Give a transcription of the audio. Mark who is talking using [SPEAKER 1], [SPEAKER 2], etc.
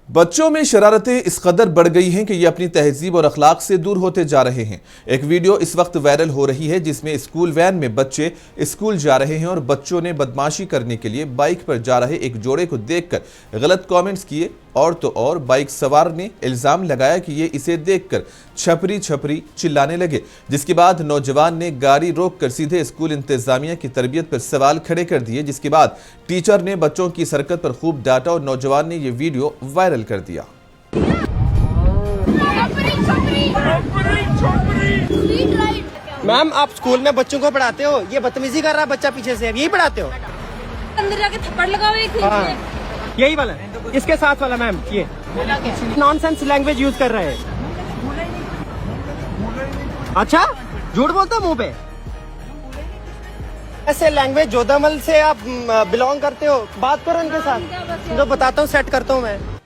[SPEAKER 1] बच्चों में शरारतें इस कदर बढ़ गई हैं कि ये अपनी तहजीब और अखलाक से दूर होते जा रहे हैं। एक वीडियो इस वक्त वायरल हो रही है जिसमें स्कूल वैन में बच्चे स्कूल जा रहे हैं और बच्चों ने बदमाशी करने के लिए बाइक पर जा रहे एक जोड़े को देखकर गलत कमेंट्स किए और तो और बाइक सवार ने इल्जाम लगाया कि ये इसे देखकर छपरी छपरी चिल्लाने लगे, जिसके बाद नौजवान ने गाड़ी रोककर सीधे स्कूल इंतजामिया की तरबियत पर सवाल खड़े कर दिए, जिसके बाद टीचर ने बच्चों की इस हरकत पर खूब डांटा और नौजवान ने ये वीडियो वायरल कर दिया।
[SPEAKER 2] मैम, आप स्कूल में बच्चों को पढ़ाते हो, ये बदतमीजी कर रहा है बच्चा पीछे से, यही पढ़ाते हो?
[SPEAKER 3] अंदर जाके थप्पड़ लगाओ एक
[SPEAKER 2] यही वाला, इसके साथ वाला मैम, ये नॉनसेंस लैंग्वेज यूज कर रहे हैं। अच्छा, झूठ बोलता मुंह पे? ऐसे लैंग्वेज जोधामल से आप बिलोंग करते हो? बात करो इनके साथ, जो बताता हूँ सेट करता हूँ मैं।